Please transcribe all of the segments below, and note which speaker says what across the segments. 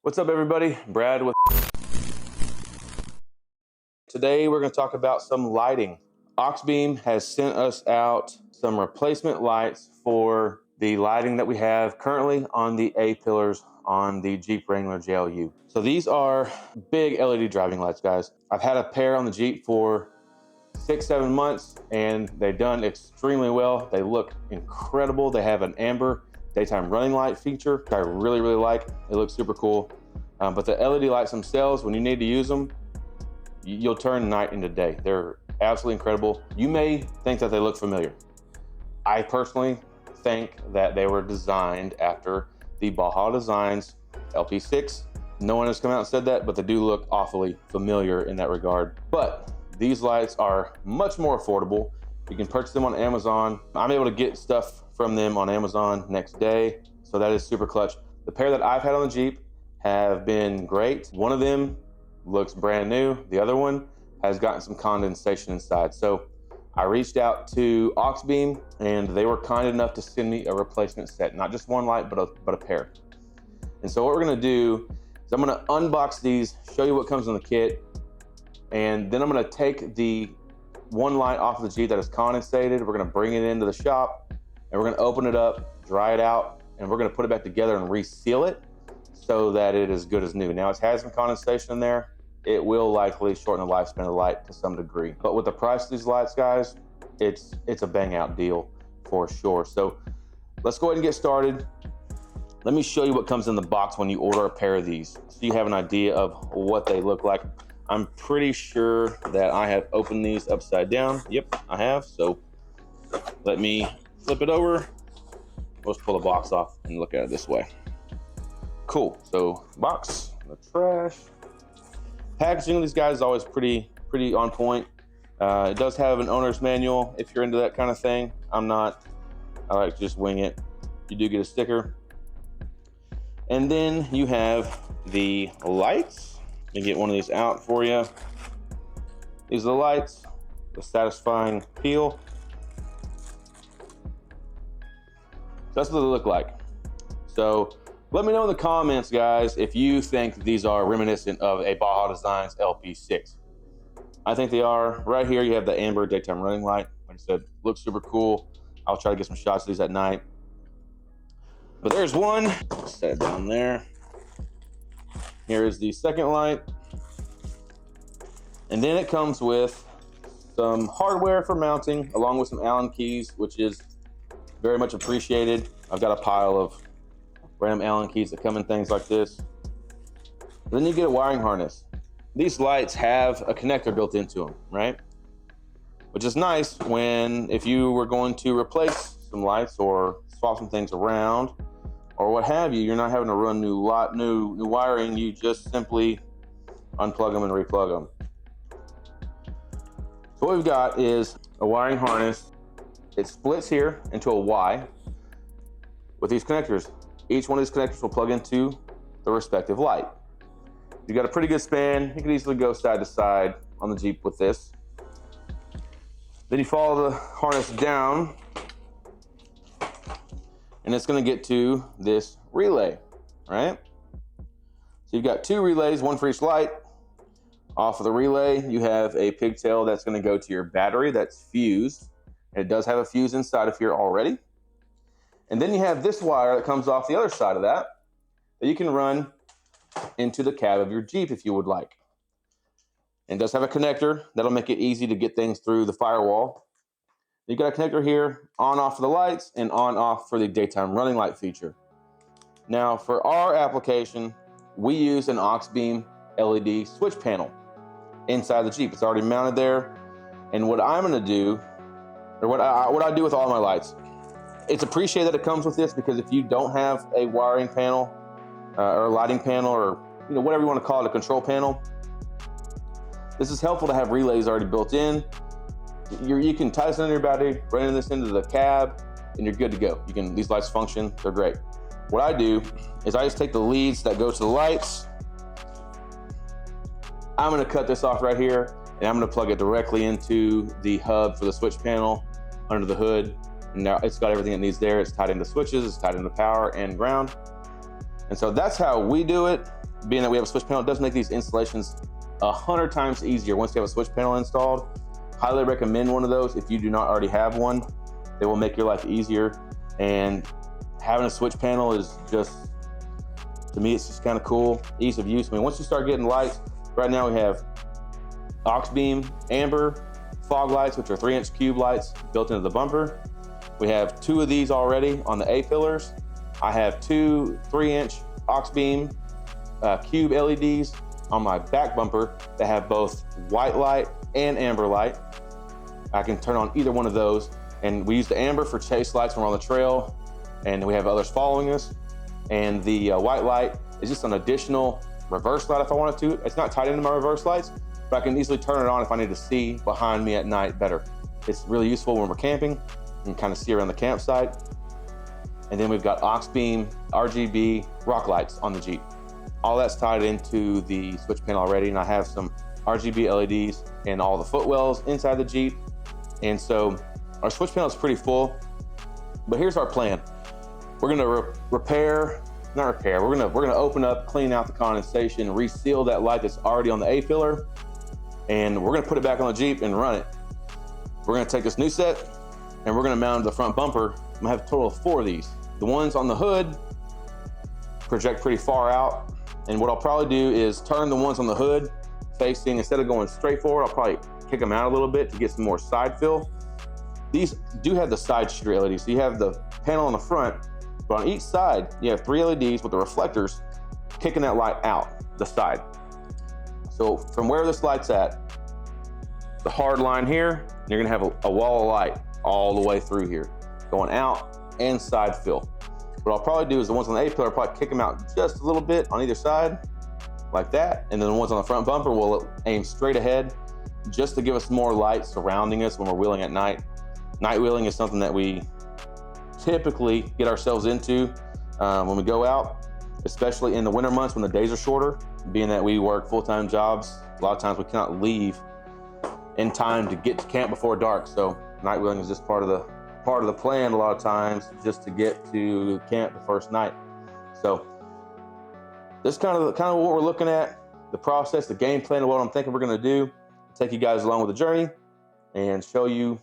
Speaker 1: What's up, everybody? Brad with. Today we're going to talk about some lighting. Auxbeam has sent us out some replacement lights for the lighting that we have currently on the A pillars on the Jeep Wrangler JLU. So these are big LED driving lights, guys. I've had a pair on the Jeep for 6-7 months and they've done extremely well. They look incredible. They have an amber daytime running light feature, which I really like. It looks super cool. But the LED lights themselves, when you need to use them, you'll turn night into day. They're absolutely incredible. You may think that they look familiar. I personally think that they were designed after the Baja Designs LP6. No one has come out and said that, but they do look awfully familiar in that regard. But these lights are much more affordable. You can purchase them on Amazon. I'm able to get stuff from them on Amazon next day, so that is super clutch. The pair that I've had on the Jeep have been great. One of them looks brand new. The other one has gotten some condensation inside. So I reached out to Auxbeam and they were kind enough to send me a replacement set, not just one light, but a pair. And so what we're gonna do is I'm gonna unbox these, show you what comes in the kit, and then I'm gonna take the one light off of the Jeep that is condensated. We're gonna bring it into the shop and we're gonna open it up, dry it out, and we're gonna put it back together and reseal it so that it is good as new. Now, it's had some condensation in there. It will likely shorten the lifespan of the light to some degree. But with the price of these lights, guys, it's a bang out deal for sure. So let's go ahead and get started. Let me show you what comes in the box when you order a pair of these, so you have an idea of what they look like. I'm pretty sure that I have opened these upside down. Yep, I have. So let me flip it over. Let's pull the box off and look at it this way. Cool. So box, the trash. Packaging of these guys is always pretty on point. It does have an owner's manual if you're into that kind of thing. I'm not. I like to just wing it. You do get a sticker. And then you have the lights. Let me get one of these out for you. These are the lights, the satisfying peel. So that's what they look like. So let me know in the comments, guys, if you think these are reminiscent of a Baja Designs LP6. I think they are. Right here, you have the amber daytime running light. Like I said, looks super cool. I'll try to get some shots of these at night. But there's one. Set it down there. Here is the second light. And then it comes with some hardware for mounting, along with some Allen keys, which is very much appreciated. I've got a pile of random Allen keys that come in things like this. Then you get a wiring harness. These lights have a connector built into them, right? Which is nice if you were going to replace some lights or swap some things around or what have you. You're not having to run new wiring. You just simply unplug them and replug them. So what we've got is a wiring harness. It splits here into a Y with these connectors. Each one of these connectors will plug into the respective light. You got a pretty good span. You can easily go side to side on the Jeep with this. Then you follow the harness down and it's gonna get to this relay, right? So you've got two relays, one for each light. Off of the relay, you have a pigtail that's gonna go to your battery that's fused. And it does have a fuse inside of here already. And then you have this wire that comes off the other side of that you can run into the cab of your Jeep if you would like. And it does have a connector that'll make it easy to get things through the firewall. You got a connector here, on off for the lights and on off for the daytime running light feature. Now for our application, we use an Auxbeam LED switch panel inside the Jeep. It's already mounted there. And what I'm gonna do, or what I do with all my lights, it's appreciated that it comes with this, because if you don't have a wiring panel or a lighting panel, or whatever you want to call it, a control panel, this is helpful to have relays already built in. You can tie this into your battery, run this into the cab, and you're good to go. These lights function, they're great. What I do is I just take the leads that go to the lights. I'm gonna cut this off right here, and I'm gonna plug it directly into the hub for the switch panel under the hood. And now it's got everything it needs there. It's tied into switches, it's tied into power and ground. And so that's how we do it. being that we have a switch panel, it does make these installations 100 times easier once you have a switch panel installed. Highly recommend one of those if you do not already have one. They will make your life easier. And having a switch panel is just, to me, it's just kind of cool. Ease of use. I mean, once you start getting lights, right now we have Auxbeam Amber fog lights, which are 3-inch cube lights built into the bumper. We have 2 of these already on the A-pillars. I have 2 3-inch Auxbeam cube LEDs on my back bumper that have both white light and amber light. I can turn on either one of those. And we use the amber for chase lights when we're on the trail, and we have others following us. And the white light is just an additional reverse light if I wanted to. It's not tied into my reverse lights, but I can easily turn it on if I need to see behind me at night better. It's really useful when we're camping and kind of see around the campsite. And then we've got Auxbeam RGB rock lights on the Jeep. All that's tied into the switch panel already, and I have some RGB LEDs in all the footwells inside the Jeep. And so our switch panel is pretty full, but here's our plan. We're gonna we're gonna open up, clean out the condensation, reseal that light that's already on the A-pillar, and we're gonna put it back on the Jeep and run it. We're gonna take this new set and we're gonna mount it to the front bumper. I'm gonna have a total of 4 of these. The ones on the hood project pretty far out, and what I'll probably do is turn the ones on the hood facing, instead of going straight forward, I'll probably kick them out a little bit to get some more side fill. These do have the side shooter LEDs. So you have the panel on the front, but on each side, you have 3 LEDs with the reflectors kicking that light out the side. So from where this light's at, the hard line here, you're gonna have a wall of light all the way through here, going out and side fill. What I'll probably do is the ones on the A-pillar, I'll probably kick them out just a little bit on either side, like that. And then the ones on the front bumper will aim straight ahead, just to give us more light surrounding us when we're wheeling at night. Night wheeling is something that we typically get ourselves into when we go out, especially in the winter months when the days are shorter, being that we work full-time jobs. A lot of times we cannot leave in time to get to camp before dark. So night wheeling is just part of the plan a lot of times, just to get to camp the first night. So this is kind of what we're looking at, the process, the game plan of what I'm thinking we're gonna do, take you guys along with the journey and show you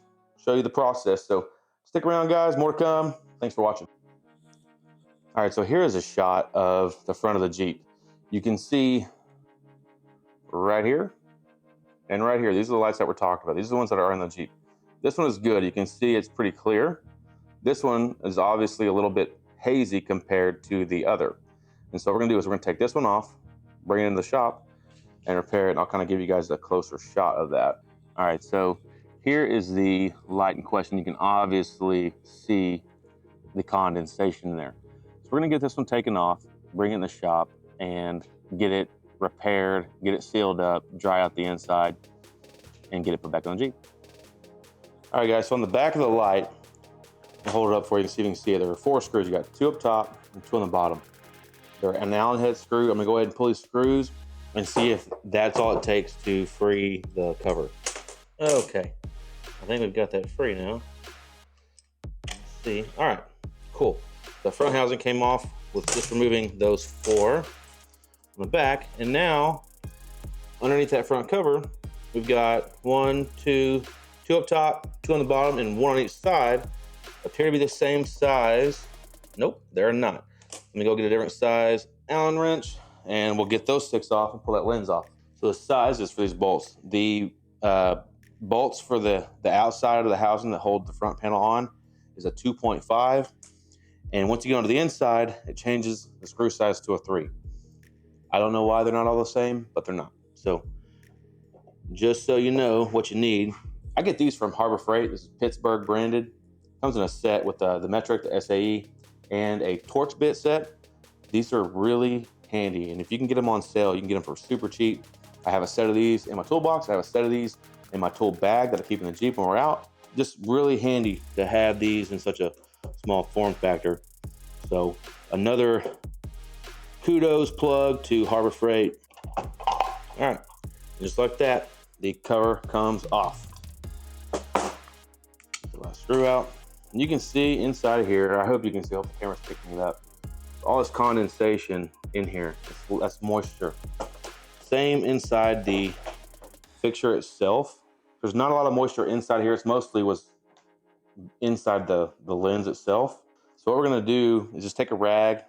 Speaker 1: the process. So stick around, guys, more to come. Thanks for watching. All right, so here is a shot of the front of the Jeep. You can see right here and right here, these are the lights that we're talking about. These are the ones that are in the Jeep. This one is good. You can see it's pretty clear. This one is obviously a little bit hazy compared to the other. And so what we're gonna do is we're gonna take this one off, bring it into the shop and repair it. And I'll kind of give you guys a closer shot of that. All right, so here is the light in question. You can obviously see the condensation there. So we're gonna get this one taken off, bring it in the shop and get it repaired, get it sealed up, dry out the inside, and get it put back on the Jeep. All right, guys, so on the back of the light, I'll hold it up for you so you can see it. There are 4 screws. You got 2 up top and 2 on the bottom. They're an Allen head screw. I'm gonna go ahead and pull these screws and see if that's all it takes to free the cover. Okay, I think we've got that free now. Let's see. All right, cool. The front housing came off with just removing those 4 on the back, and now underneath that front cover, we've got 1, 2 up top, 2 on the bottom, and 1 on each side. Appear to be the same size. Nope, they're not. Let me go get a different size Allen wrench, and we'll get those 6 off and pull that lens off. So the size is for these bolts. The bolts for the outside of the housing that hold the front panel on is a 2.5. And once you go onto the inside, it changes the screw size to a 3. I don't know why they're not all the same, but they're not. So just so you know what you need, I get these from Harbor Freight. This is Pittsburgh branded. Comes in a set with the metric, the SAE, and a Torx bit set. These are really handy, and if you can get them on sale, you can get them for super cheap. I have a set of these in my toolbox. I have a set of these in my tool bag that I keep in the Jeep when we're out. Just really handy to have these in such a small form factor. So another kudos plug to Harbor Freight. All right, just like that, the cover comes off. Get the last screw out. And you can see inside of here, I hope you can see, I hope the camera's picking it up. all this condensation in here. That's moisture. Same inside the fixture itself. There's not a lot of moisture inside here. It's mostly was inside the lens itself. So what we're gonna do is just take a rag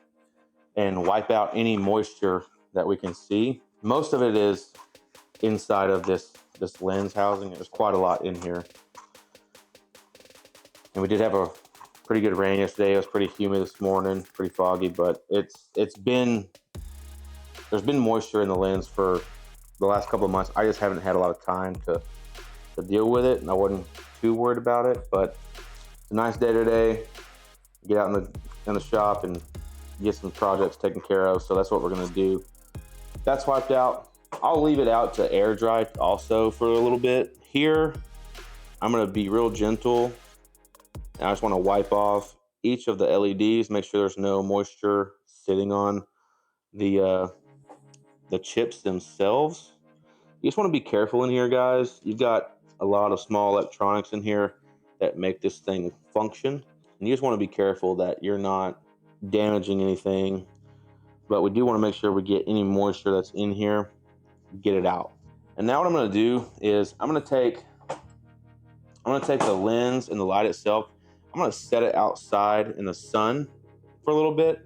Speaker 1: and wipe out any moisture that we can see. Most of it is inside of this lens housing. There's quite a lot in here. And we did have a pretty good rain yesterday. It was pretty humid this morning, pretty foggy, but there's been moisture in the lens for the last couple of months. I just haven't had a lot of time to deal with it, and I wasn't too worried about it. But it's a nice day today. Get out in the shop and get some projects taken care of. So that's what we're gonna do. That's wiped out. I'll leave it out to air dry also for a little bit. Here, I'm gonna be real gentle. And I just wanna wipe off each of the LEDs, make sure there's no moisture sitting on the chips themselves. You just wanna be careful in here, guys. You've got a lot of small electronics in here that make this thing function. And you just wanna be careful that you're not damaging anything. But we do wanna make sure we get any moisture that's in here, get it out. And now what I'm gonna do is I'm gonna take the lens and the light itself, I'm gonna set it outside in the sun for a little bit.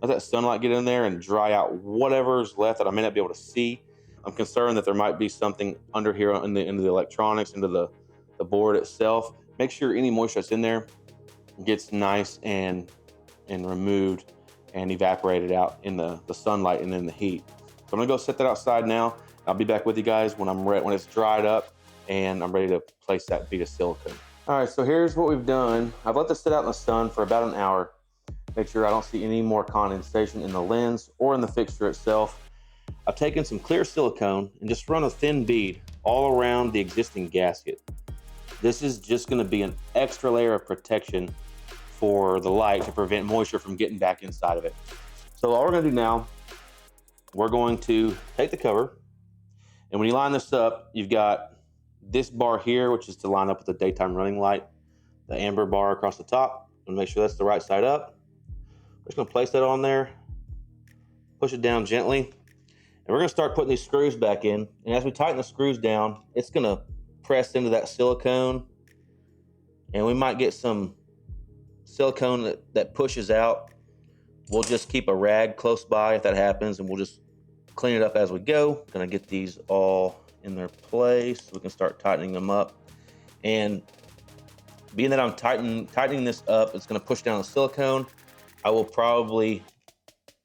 Speaker 1: Let that sunlight get in there and dry out whatever's left that I may not be able to see. I'm concerned that there might be something under here into the electronics, into the board itself. Make sure any moisture that's in there gets nice and removed and evaporated out in the sunlight and in the heat. So I'm gonna go set that outside now. I'll be back with you guys when when it's dried up and I'm ready to place that bead of silicone. All right, so here's what we've done. I've let this sit out in the sun for about an hour. Make sure I don't see any more condensation in the lens or in the fixture itself. I've taken some clear silicone and just run a thin bead all around the existing gasket. This is just gonna be an extra layer of protection for the light to prevent moisture from getting back inside of it. So all we're gonna do now, we're going to take the cover, and when you line this up, you've got this bar here, which is to line up with the daytime running light, the amber bar across the top, and make sure that's the right side up. We're just gonna place that on there, push it down gently, and we're gonna start putting these screws back in. And as we tighten the screws down, it's gonna press into that silicone, and we might get some silicone that pushes out. We'll just keep a rag close by if that happens, and we'll just clean it up as we go. Gonna get these all in their place so we can start tightening them up. And being that I'm tightening this up, it's gonna push down the silicone. I will probably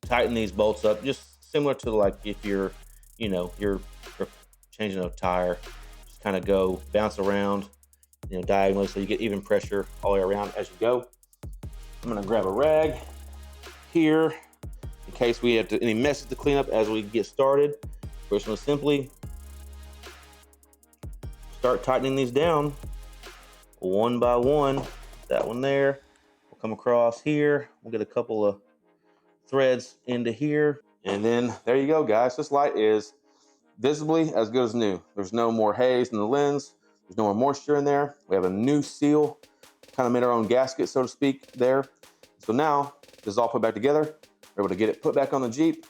Speaker 1: tighten these bolts up just similar to like if you're changing a tire. Just kind of go bounce around, diagonally, so you get even pressure all the way around as you go. I'm gonna grab a rag here in case we have any messes to clean up as we get started. We're just gonna simply start tightening these down one by one. That one there. We'll come across here. We'll get a couple of threads into here. And then there you go, guys. This light is visibly as good as new. There's no more haze in the lens. There's no more moisture in there. We have a new seal, kind of made our own gasket, so to speak, there. So now this is all put back together. We're able to get it put back on the Jeep,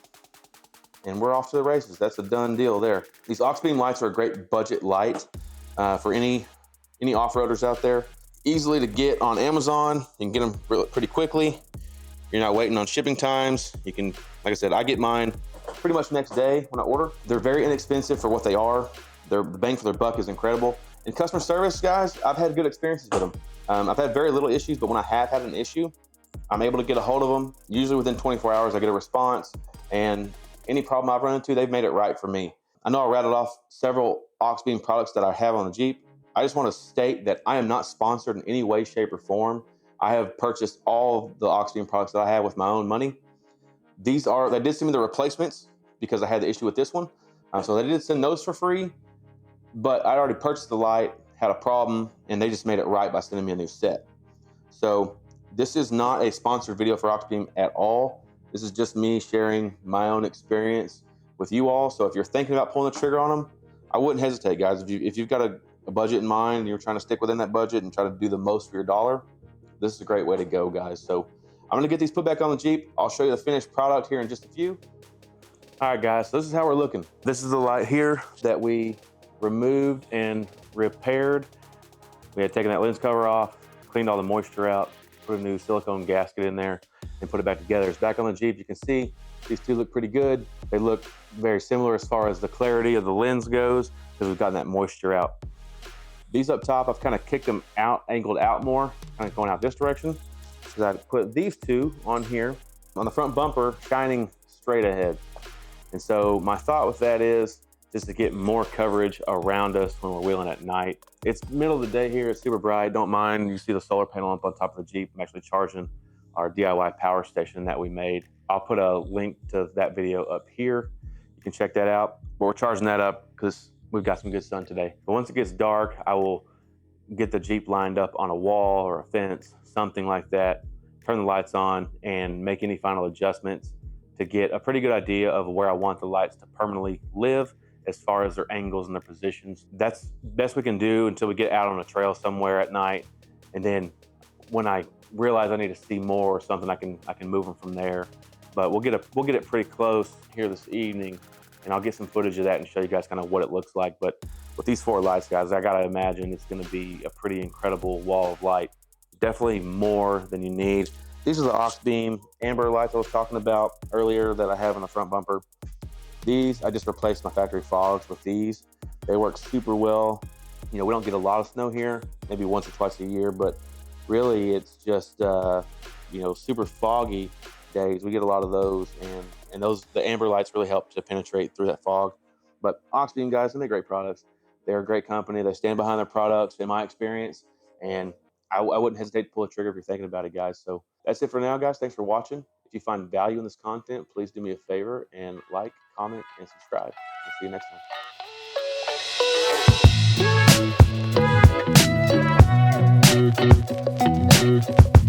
Speaker 1: and we're off to the races. That's a done deal there. These Auxbeam lights are a great budget light for any off-roaders out there. Easily to get on Amazon. You can get them pretty quickly. You're not waiting on shipping times. You can, like I said, I get mine pretty much next day when I order. They're very inexpensive for what they are. The bang for their buck is incredible. And customer service, guys, I've had good experiences with them. I've had very little issues, but when I have had an issue, I'm able to get a hold of them. Usually within 24 hours, I get a response, and any problem I've run into, they've made it right for me. I know I rattled off several Auxbeam products that I have on the Jeep. I just want to state that I am not sponsored in any way, shape, or form. I have purchased all of the Auxbeam products that I have with my own money. They did send me the replacements because I had the issue with this one. So they did send those for free, but I already purchased the light, had a problem, and they just made it right by sending me a new set. So this is not a sponsored video for Auxbeam at all. This is just me sharing my own experience with you all. So if you're thinking about pulling the trigger on them, I wouldn't hesitate, guys. If you've got a budget in mind and you're trying to stick within that budget and try to do the most for your dollar, this is a great way to go, guys. So I'm gonna get these put back on the Jeep. I'll show you the finished product here in just a few. All right, guys, so this is how we're looking. This is the light here that we removed and repaired. We had taken that lens cover off, cleaned all the moisture out, put a new silicone gasket in there, and put it back together. It's back on the Jeep. You can see these two look pretty good. They look very similar as far as the clarity of the lens goes, because we've gotten that moisture out. These up top, I've kind of kicked them out, angled out more, kind of going out this direction. So I put these two on here on the front bumper, shining straight ahead. And so my thought with that is just to get more coverage around us when we're wheeling at night. It's middle of the day here, it's super bright, don't mind. You see the solar panel up on top of the Jeep. I'm actually charging our DIY power station that we made. I'll put a link to that video up here. You can check that out. But we're charging that up because we've got some good sun today. But once it gets dark, I will get the Jeep lined up on a wall or a fence, something like that, turn the lights on and make any final adjustments to get a pretty good idea of where I want the lights to permanently live as far as their angles and their positions. That's the best we can do until we get out on a trail somewhere at night. And then when I realize I need to see more or something, I can move them from there. But we'll get it pretty close here this evening, and I'll get some footage of that and show you guys kind of what it looks like. But with these 4 lights, guys, I gotta imagine it's gonna be a pretty incredible wall of light. Definitely more than you need. These are the Auxbeam Amber lights I was talking about earlier that I have on the front bumper. These, I just replaced my factory fogs with these. They work super well. You know, we don't get a lot of snow here, maybe once or twice a year, but really it's just, you know, super foggy days. We get a lot of those, and the Amber lights really help to penetrate through that fog. But Auxbeam, guys, they're great products. They're a great company. They stand behind their products, in my experience, and I wouldn't hesitate to pull a trigger if you're thinking about it, guys. So that's it for now, guys. Thanks for watching. If you find value in this content, please do me a favor and like, comment, and subscribe. We'll see you next time.